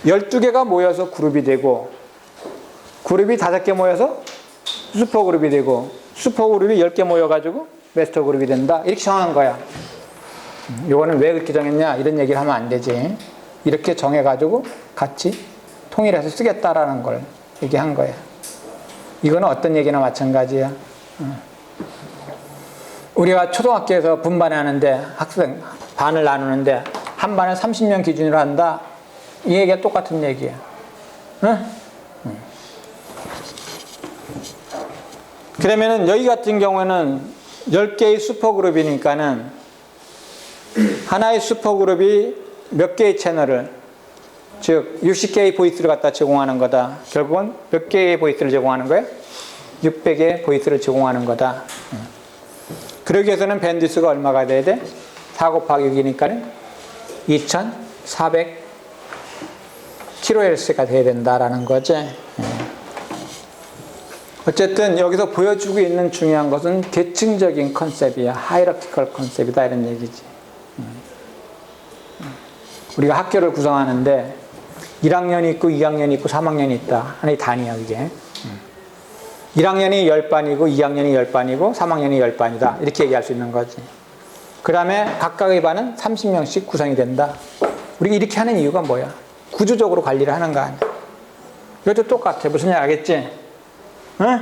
12개가 모여서 그룹이 되고, 그룹이 5개 모여서 슈퍼그룹이 되고, 슈퍼그룹이 10개 모여가지고 마스터 그룹이 된다. 이렇게 정한 거야. 요거는 왜 그렇게 정했냐 이런 얘기를 하면 안 되지. 이렇게 정해가지고 같이 통일해서 쓰겠다라는 걸 얘기한 거예요. 이거는 어떤 얘기나 마찬가지야. 우리가 초등학교에서 분반하는데 학생 반을 나누는데 한 반을 30명 기준으로 한다. 이 얘기가 똑같은 얘기야. 응? 그러면은 여기 같은 경우에는 10개의 슈퍼그룹이니까는 하나의 슈퍼그룹이 몇 개의 채널을, 즉 60개의 보이스를 갖다 제공하는 거다. 결국은 몇 개의 보이스를 제공하는 거예요? 600개의 보이스를 제공하는 거다. 그러기 위해서는 밴드위스가 얼마가 돼야 돼? 4 곱하기 6이니까 2400kHz가 돼야 된다라는 거지. 어쨌든 여기서 보여주고 있는 중요한 것은 계층적인 컨셉이야. 하이라키컬 컨셉이다 이런 얘기지. 우리가 학교를 구성하는데 1학년이 있고 2학년이 있고 3학년이 있다. 하나의 단위야 이게. 1학년이 10반이고 2학년이 10반이고 3학년이 10반이다. 이렇게 얘기할 수 있는 거지. 그 다음에 각각의 반은 30명씩 구성이 된다. 우리가 이렇게 하는 이유가 뭐야? 구조적으로 관리를 하는 거 아니야. 이것도 똑같아. 무슨 얘기 알겠지? 응?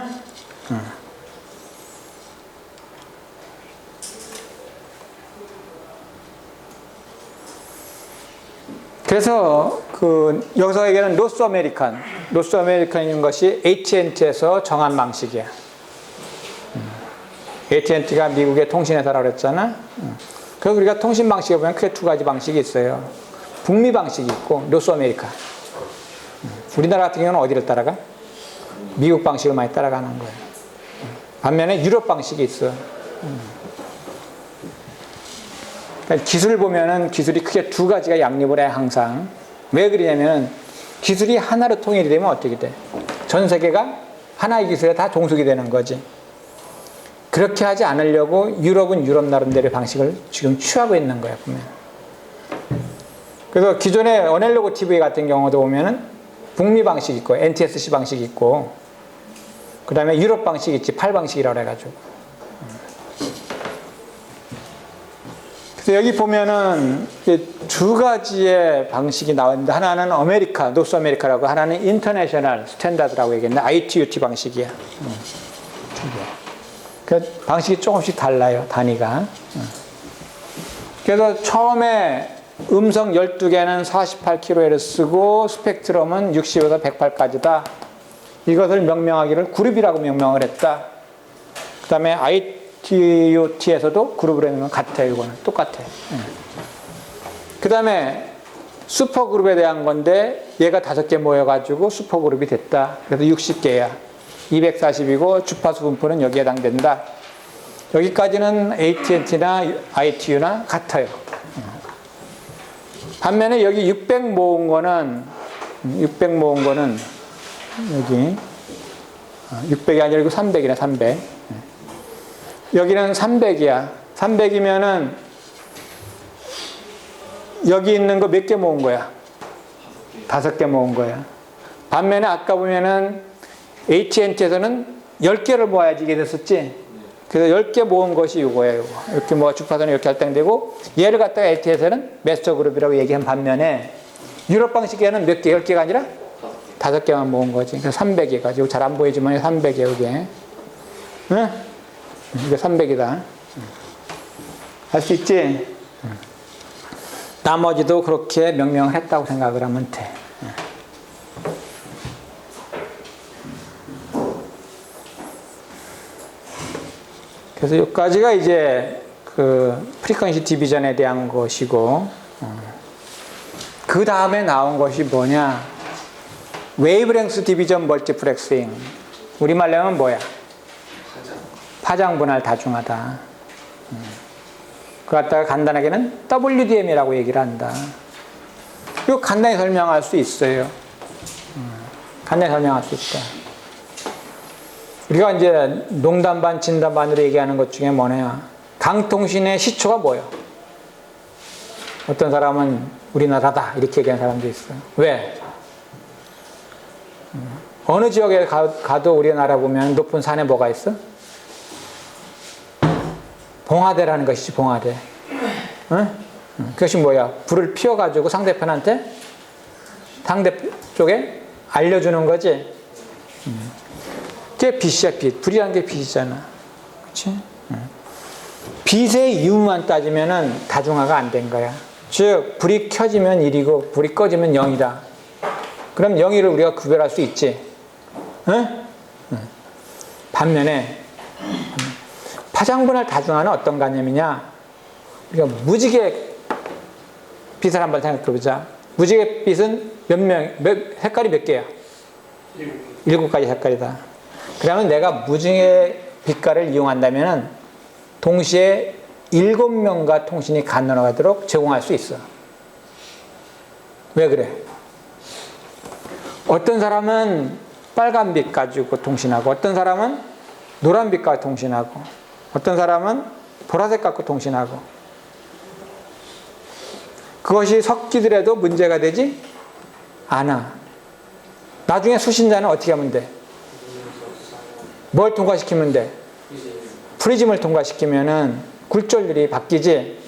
그래서 여기서 얘기하는 노스 아메리칸인 것이 AT&T에서 정한 방식이야. AT&T가 미국의 통신회사라고 그랬잖아. 그래서 우리가 통신 방식에 보면 크게 두 가지 방식이 있어요. 북미 방식이 있고 노스 아메리카. 우리나라 같은 경우는 어디를 따라가? 미국 방식을 많이 따라가는 거예요. 반면에 유럽 방식이 있어. 그러니까 기술을 보면은 기술이 크게 두 가지가 양립을 해 항상. 왜 그러냐면 기술이 하나로 통일이 되면 어떻게 돼? 전 세계가 하나의 기술에 다 종속이 되는 거지. 그렇게 하지 않으려고 유럽은 유럽 나름대로의 방식을 지금 취하고 있는 거야 보면. 그래서 기존의 어넬로그 TV 같은 경우도 보면은 북미 방식이 있고 NTSC 방식이 있고 그 다음에 유럽 방식이 있지. 팔 방식이라고 해가지고. 그래서 여기 보면은 두 가지의 방식이 나왔는데 하나는 노스 아메리카라고 하나는 인터내셔널 스탠다드라고 얘기했는데 ITUT 방식이야. 그 방식이 조금씩 달라요. 단위가. 그래서 처음에 음성 12개는 48kHz고 스펙트럼은 60에서 108까지다. 이것을 명명하기를 그룹이라고 명명을 했다. 그 다음에 ITUT에서도 그룹으로 명명 같아요. 이거는 똑같아. 그 다음에 슈퍼그룹에 대한 건데 얘가 5개 모여가지고 슈퍼그룹이 됐다. 그래서 60개야. 240이고 주파수 분포는 여기에 해당된다. 여기까지는 AT&T나 ITU나 같아요. 반면에 여기 600 모은 거는 여기 600이 아니라 300이네. 300. 여기는 300이야. 300이면은 여기 있는 거 몇 개 모은 거야? 5개 모은 거야. 반면에 아까 보면은 AT&T에서는 10개를 모아야지 이게 됐었지. 그래서 10개 모은 것이 이거예요. 이렇게 모아 주파수는 이렇게 할당되고 얘를 갖다가 AT&T에서는 마스터 그룹이라고 얘기한 반면에 유럽 방식에는 몇 개? 10개가 아니라 5개만 모은 거지. 그래서 300이 가지고 잘 안 보이지만 300이에요, 이게. 응? 이게 300이다. 알 수 있지? 나머지도 그렇게 명명을 했다고 생각을 하면 돼. 그래서 여기까지가 이제 프리퀀시 디비전에 대한 것이고, 그 다음에 나온 것이 뭐냐? 웨이브랭스 디비전 멀티플렉싱. 우리말로 하면 뭐야? 파장 분할 다중화다. 그거 갖다가 간단하게는 WDM이라고 얘기를 한다. 이거 간단히 설명할 수 있어요. 간단히 설명할 수 있다. 우리가 이제 농담 반 진담 반으로 얘기하는 것 중에 뭐냐? 강통신의 시초가 뭐예요? 어떤 사람은 우리나라다 이렇게 얘기하는 사람도 있어요. 왜? 어느 지역에 가도 우리나라 보면 높은 산에 뭐가 있어? 봉화대라는 것이지, 봉화대. 응? 그것이 뭐야? 불을 피워가지고 상대 쪽에 알려주는 거지. 그게 빛이야, 빛. 불이라는 게 빛이잖아. 그치? 빛의 이유만 따지면은 다중화가 안 된 거야. 즉, 불이 켜지면 1이고, 불이 꺼지면 0이다. 그럼 0,1을 우리가 구별할 수 있지. 응? 반면에, 파장분할 다중화는 어떤 개념이냐? 우리가 무지개 빛을 한번 생각해 보자. 무지개 빛은 색깔이 몇 개야? 7가지 색깔이다. 그러면 내가 무지개 빛깔을 이용한다면 동시에 7명과 통신이 가능하도록 제공할 수 있어. 왜 그래? 어떤 사람은 빨간 빛 가지고 통신하고, 어떤 사람은 노란 빛 가지고 통신하고, 어떤 사람은 보라색 갖고 통신하고, 그것이 섞이더라도 문제가 되지 않아. 나중에 수신자는 어떻게 하면 돼? 뭘 통과시키면 돼? 프리즘을 통과시키면은 굴절률이 바뀌지.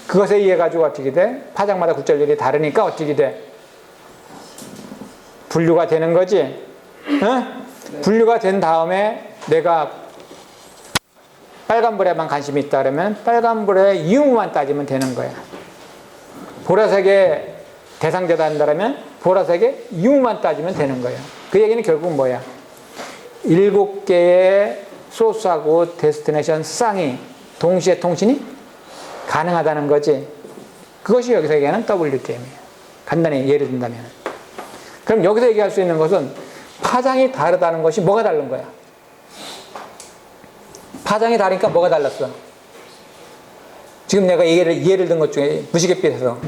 그것에 의해 가지고 어떻게 돼? 파장마다 굴절률이 다르니까 어떻게 돼? 분류가 되는 거지. 응? 분류가 된 다음에 내가 빨간불에만 관심이 있다 그러면 빨간불의 이유만 따지면 되는 거야. 보라색에 대상자다 한다면 보라색의 이유만 따지면 되는 거야. 그 얘기는 결국 뭐야? 7개의 소스하고 데스티네이션 쌍이 동시에 통신이 가능하다는 거지. 그것이 여기서 얘기하는 WDM이에요. 간단히 예를 든다면. 그럼 여기서 얘기할 수 있는 것은 파장이 다르다는 것이 뭐가 다른 거야? 파장이 다르니까 뭐가 달랐어? 지금 내가 예를 든 것 중에 무지갯빛에서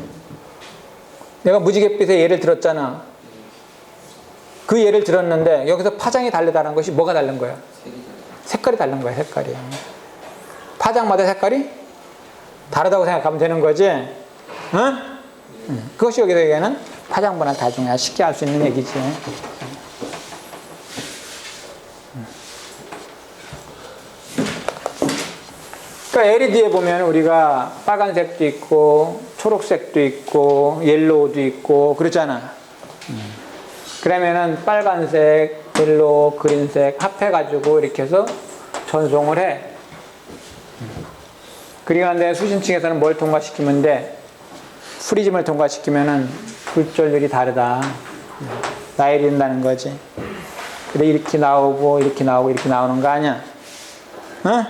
내가 무지갯빛에 예를 들었잖아. 그 예를 들었는데 여기서 파장이 다르다는 것이 뭐가 다른 거야? 색깔이 다른 거야. 색깔이. 파장마다 색깔이 다르다고 생각하면 되는 거지. 응? 그것이 여기서 얘기하는 파장분할 다중이야. 쉽게 알 수 있는 얘기지. 그러니까 LED에 보면 우리가 빨간색도 있고 초록색도 있고 옐로우도 있고 그렇잖아. 그러면은 빨간색, 옐로우, 그린색 합해가지고 이렇게 해서 전송을 해. 그리고 수신층에서는 뭘 통과시키면 돼? 프리즘을 통과시키면은 굴절률이 다르다. 나열된다는 거지. 근데 이렇게 나오고 이렇게 나오고 이렇게 나오는 거 아니야? 응?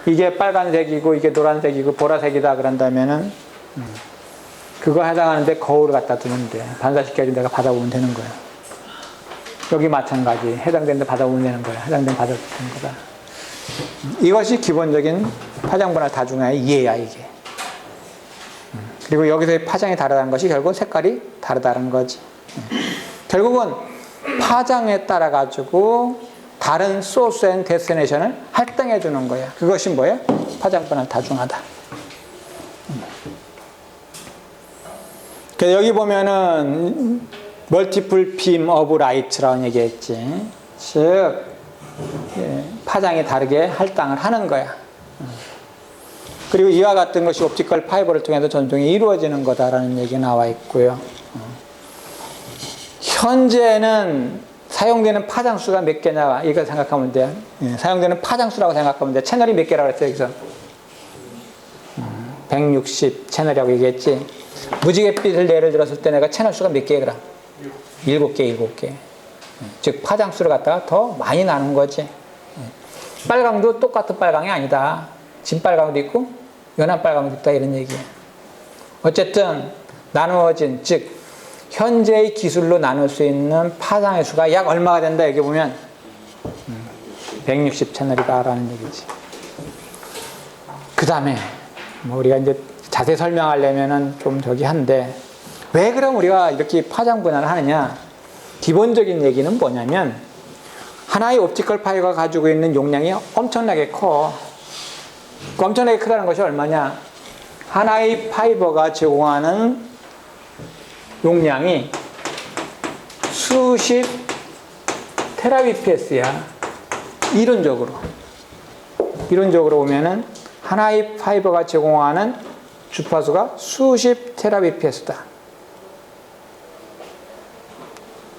이게 빨간색이고 이게 노란색이고 보라색이다 그런다면은 그거 해당하는데 거울을 갖다 두면 돼. 반사시켜가지고 내가 받아보면 되는 거야. 여기 마찬가지. 해당되는 데 받아보면 되는 거야. 해당되는 데 받아보면 되는 거다. 이것이 기본적인 파장분할 다중화의 이해야, 이게. 그리고 여기서의 파장이 다르다는 것이 결국 색깔이 다르다는 거지. 결국은 파장에 따라 가지고 다른 소스 앤 데스티네이션을 할당해 주는 거야. 그것이 뭐야? 파장분할 다중화다. 여기 보면은 멀티플 빔 오브 라이트라는 얘기했지. 즉 파장이 다르게 할당을 하는 거야. 그리고 이와 같은 것이 옵티컬 파이버를 통해서 전송이 이루어지는 거다라는 얘기가 나와 있고요. 현재는 사용되는 파장수가 몇 개냐 이거 생각하면 돼. 사용되는 파장수라고 생각하면 돼. 채널이 몇 개라고 했어요, 여기서? 160 채널이라고 얘기했지. 무지갯빛을 예를 들었을 때 내가 채널 수가 몇 개야, 그럼? 7개. 즉 파장수를 갖다가 더 많이 나눈 거지. 빨강도 똑같은 빨강이 아니다. 진빨강도 있고 연한 빨강도 있다, 이런 얘기야. 어쨌든 나누어진, 즉 현재의 기술로 나눌 수 있는 파장의 수가 약 얼마가 된다, 여기 보면 160 채널이다 라는 얘기지. 그 다음에 뭐 우리가 이제 자세히 설명하려면은 좀 저기 한데, 왜 그럼 우리가 이렇게 파장 분할을 하느냐? 기본적인 얘기는 뭐냐면, 하나의 옵티컬 파이버가 가지고 있는 용량이 엄청나게 커. 엄청나게 크다는 것이 얼마냐? 하나의 파이버가 제공하는 용량이 수십 테라비피에스야. 이론적으로 보면은 하나의 파이버가 제공하는 주파수가 수십 테라비피에스다.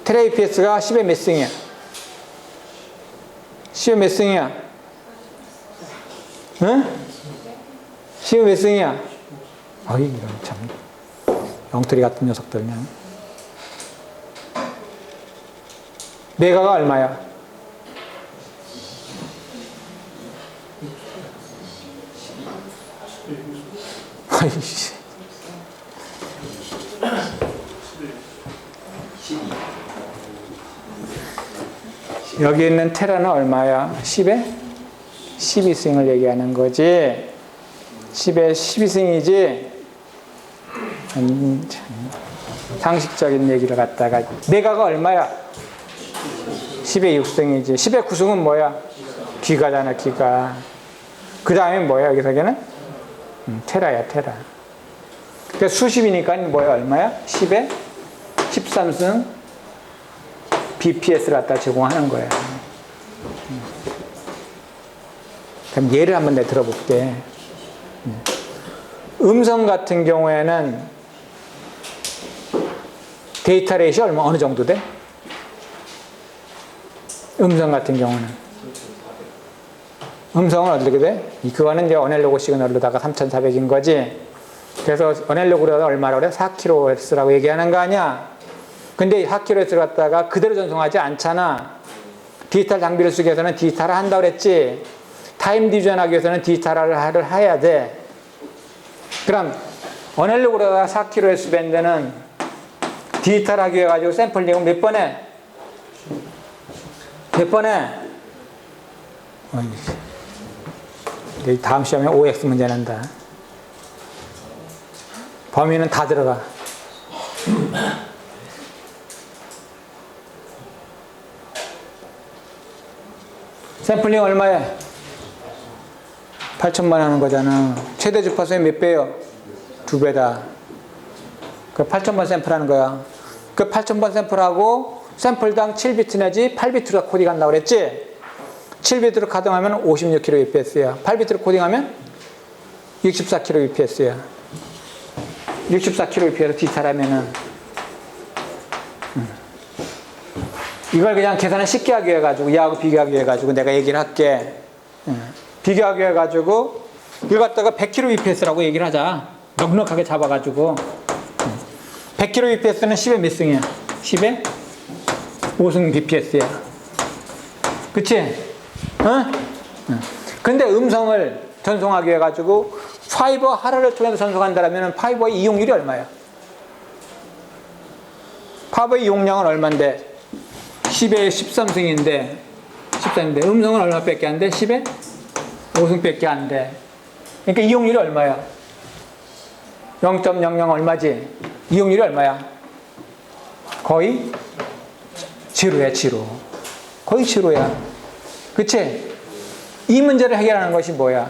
테라비피에스가 10의 몇 승이야? 10의 몇 승이야? 응? 10의 몇 승이야? 어이, 이런 참 엉터리 같은 녀석들. 그냥. 메가가 얼마야? 아이씨. 12. 여기 있는 테라는 얼마야? 10에 12승을 얘기하는 거지. 10에 12승이지. 상식적인 얘기를 갖다가 내가가 얼마야? 10에 6승이지. 10에 9승은 뭐야? 기가잖아, 기가. 그 다음에 뭐야, 여기서는? 테라야, 테라. 그러니까 수십이니까 뭐야, 얼마야? 10에 13승 BPS를 갖다 제공하는 거야. 그럼 예를 한번 내가 들어볼게. 음성 같은 경우에는 데이터 레이시 어느 정도 돼? 음성 같은 경우는. 음성은 어떻게 돼? 그거는 이제 어넬로그 시그널로다가 3400인 거지. 그래서 어넬로그로다가 얼마라고 그래? 4kHz라고 얘기하는 거 아니야? 근데 4kHz를 갖다가 그대로 전송하지 않잖아. 디지털 장비를 쓰기 위해서는 디지털을 한다고 그랬지. 타임 디비전하기 위해서는 디지털을 해야 돼. 그럼 어넬로그로다가 4kHz 밴드는 디지털 하기 위해 가지고 샘플링은 몇 번에? 몇 번에? 다음 시험에 OX 문제 낸다. 범위는 다 들어가. 샘플링 얼마에? 8,000번 하는 거잖아. 최대 주파수의 몇 배요? 2배다. 그 8,000번 샘플하는 거야. 그 8,000번 샘플하고 샘플당 7비트 내지 8비트로 코딩 한다고 그랬지? 7비트로 가동하면 56kbps야. 8비트로 코딩하면 64kbps야. 64kbps 디지털하면은 이걸 그냥 계산을 쉽게 하기 위해 가지고 얘하고 비교하기 위해 가지고 내가 얘기를 할게. 비교하기 위해 가지고 이걸 갖다가 100kbps라고 얘기를 하자. 넉넉하게 잡아가지고 100kbps는 10에 몇 승이야? 10에 5승 bps야. 그치? 근데 음성을 전송하기 위해 가지고 파이버 하나를 통해서 전송한다면 파이버의 이용률이 얼마야? 파이버의 이용량은 얼마인데? 10에 13승인데 13인데 음성은 얼마밖에 안 돼? 10에 5승밖에 안 돼. 그러니까 이용률이 얼마야? 0.00 얼마지? 이용률이 얼마야? 거의 제로야, 제로. 거의 제로야. 그치? 이 문제를 해결하는 것이 뭐야?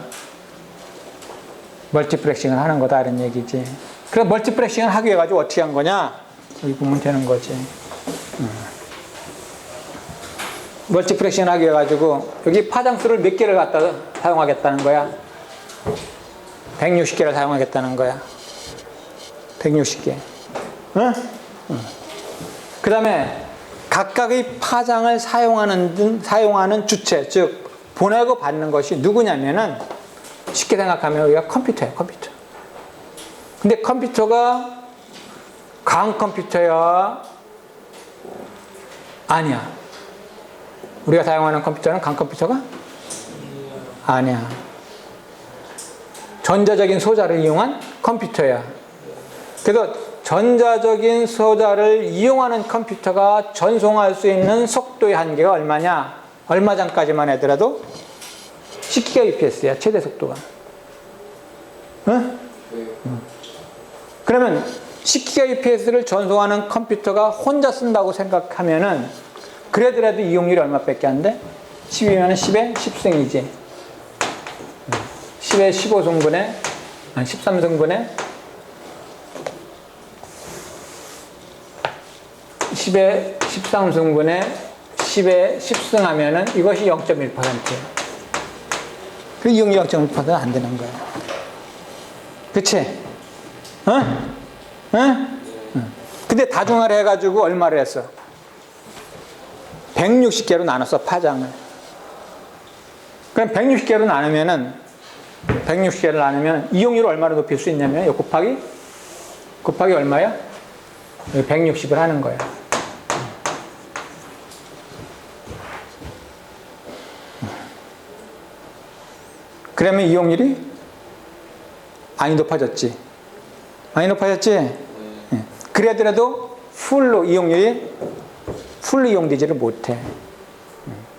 멀티플렉싱을 하는 거다, 이런 얘기지. 그래서 멀티플렉싱을 하기 위해 가지고 어떻게 한 거냐? 여기 보면 되는 거지. 멀티플렉싱을 하기 위해 가지고 여기 파장수를 몇 개를 갖다 사용하겠다는 거야? 160개를 사용하겠다는 거야. 160개. 응? 그 다음에 각각의 파장을 사용하는 주체, 즉 보내고 받는 것이 누구냐면은 쉽게 생각하면 우리가 컴퓨터야, 컴퓨터. 근데 컴퓨터가 강 컴퓨터야? 아니야. 우리가 사용하는 컴퓨터는 강 컴퓨터가? 아니야. 전자적인 소자를 이용한 컴퓨터야. 그래서 전자적인 소자를 이용하는 컴퓨터가 전송할 수 있는 속도의 한계가 얼마냐? 얼마 전까지만 하더라도 10GBps야, 최대 속도가. 응? 그러면 10GBps를 전송하는 컴퓨터가 혼자 쓴다고 생각하면은 그래도 이용률이 얼마밖에 안 돼? 10이면 10에 10승이지. 10에 15승분의, 아니 13승분의 10에 13승분의 10에 10승 하면은 이것이 0.1%야. 그 이용률 0.1%는 안 되는 거야. 그치? 응? 응? 근데 다중화를 해가지고 얼마를 했어? 160개로 나눴어, 파장을. 그럼 160개로 나누면은, 160개를 나누면 이용률을 얼마로 높일 수 있냐면, 이거 곱하기 얼마야? 160을 하는 거야. 그러면 이용률이 많이 높아졌지. 많이 높아졌지? 예. 그래도 풀로 이용되지를 못해.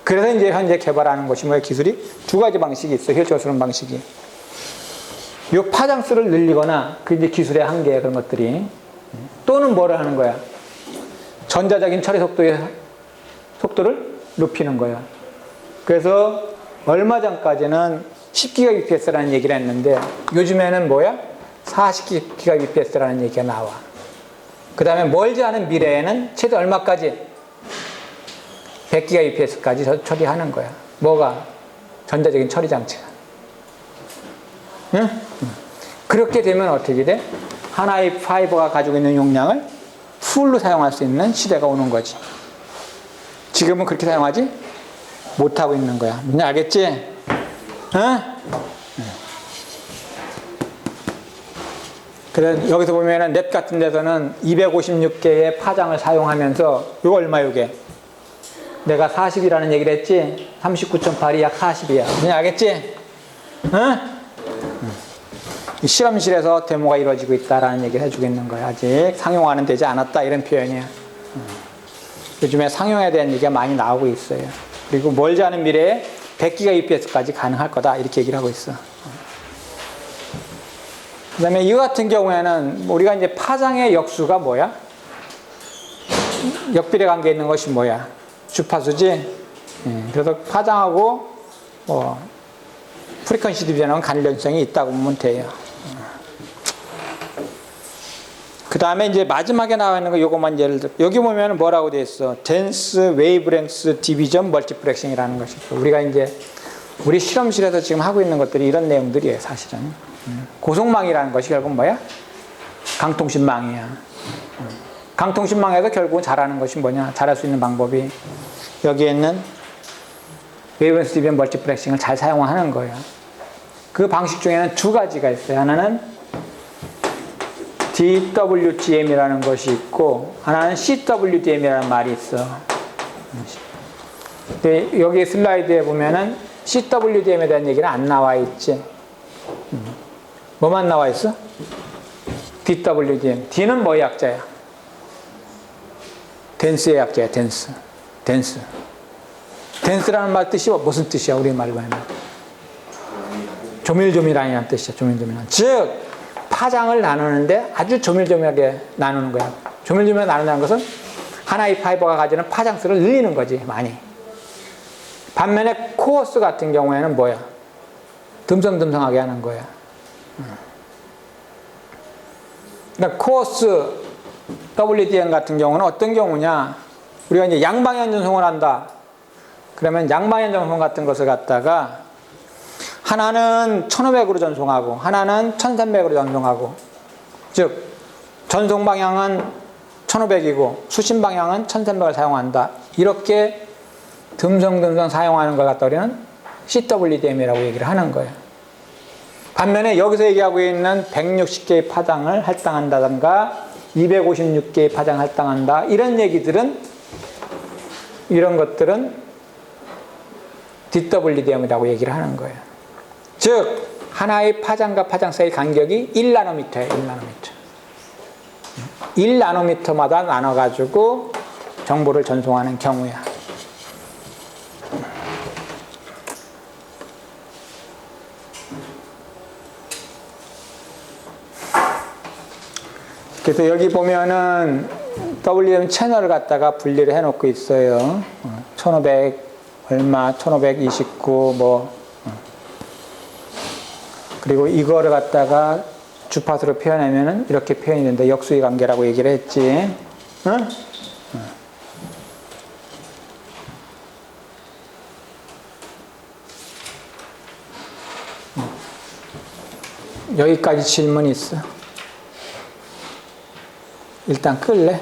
그래서 이제 현재 개발하는 것이 뭐야? 기술이 두 가지 방식이 있어. 효율적으로 방식이. 요 파장수를 늘리거나, 그 이제 기술의 한계야, 그런 것들이. 또는 뭐를 하는 거야? 전자적인 처리 속도를 높이는 거야. 그래서 얼마 전까지는 10GBps라는 얘기를 했는데, 요즘에는 뭐야? 40GBps라는 얘기가 나와. 그 다음에 멀지 않은 미래에는 최대 얼마까지? 100GBps까지 처리하는 거야. 뭐가? 전자적인 처리 장치가. 응? 그렇게 되면 어떻게 돼? 하나의 파이버가 가지고 있는 용량을 풀로 사용할 수 있는 시대가 오는 거지. 지금은 그렇게 사용하지 못하고 있는 거야. 뭔지 알겠지? 응? 그래, 여기서 보면은 넷 같은 데서는 256개의 파장을 사용하면서, 이거 얼마, 이게? 내가 40이라는 얘기를 했지? 39.8이 약 40이야. 뭔지 알겠지? 응? 실험실에서 데모가 이루어지고 있다라는 얘기를 해주고 있는 거야. 아직 상용화는 되지 않았다, 이런 표현이야. 요즘에 상용에 대한 얘기가 많이 나오고 있어요. 그리고 멀지 않은 미래에 100GBps까지 가능할 거다, 이렇게 얘기를 하고 있어. 그 다음에 이거 같은 경우에는 우리가 이제 파장의 역수가 뭐야? 역비례 관계에 있는 것이 뭐야? 주파수지? 그래서 파장하고 프리퀀시 디비전하고는 관련성이 있다고 보면 돼요. 그 다음에 이제 마지막에 나와 있는 거, 요것만 예를 들어. 여기 보면 뭐라고 되어 있어? 덴스 웨이브랭스 디비전 멀티플렉싱이라는 것이 있어. 우리가 이제 우리 실험실에서 지금 하고 있는 것들이 이런 내용들이에요, 사실은. 고속망이라는 것이 결국 뭐야? 강통신망이야. 강통신망에서 결국은 잘하는 것이 뭐냐? 잘할 수 있는 방법이 여기에 있는 웨이브랭스 디비전 멀티플렉싱을 잘 사용하는 거예요. 그 방식 중에는 두 가지가 있어요. 하나는 DWDM이라는 것이 있고, 하나는 CWDM이라는 말이 있어. 근데 여기 슬라이드에 보면은 CWDM에 대한 얘기는 안 나와 있지. 뭐만 나와 있어? DWDM. D는 뭐의 약자야? 덴스의 약자야, 덴스. 덴스. 덴스라는 말 뜻이 무슨 뜻이야, 우리말로 하면? 조밀조밀하다는 뜻이야, 조밀조밀한. 즉, 파장을 나누는데 아주 조밀조밀하게 나누는 거야. 조밀조밀하게 나눈다는 것은 하나의 파이버가 가지는 파장수를 늘리는 거지, 많이. 반면에 코어스 같은 경우에는 뭐야? 듬성듬성하게 하는 거야. 그러니까 코어스 WDM 같은 경우는 어떤 경우냐? 우리가 이제 양방향 전송을 한다. 그러면 양방향 전송 같은 것을 갖다가 하나는 1500으로 전송하고 하나는 1300으로 전송하고, 즉 전송 방향은 1500이고 수신 방향은 1300을 사용한다. 이렇게 듬성듬성 사용하는 걸 갖다 우리는 CWDM이라고 얘기를 하는 거예요. 반면에 여기서 얘기하고 있는 160개의 파장을 할당한다든가 256개의 파장을 할당한다, 이런 얘기들은, 이런 것들은 DWDM이라고 얘기를 하는 거예요. 즉 하나의 파장과 파장 사이 간격이 1나노미터예요. 1나노미터. 1나노미터마다 나눠가지고 정보를 전송하는 경우야. 그래서 여기 보면은 WDM 채널을 갖다가 분리를 해놓고 있어요. 1500 얼마, 1529 뭐. 그리고 이거를 갖다가 주파수로 표현하면은 이렇게 표현이 된다. 역수의 관계라고 얘기를 했지. 응? 여기까지 질문 있어. 일단 끌래?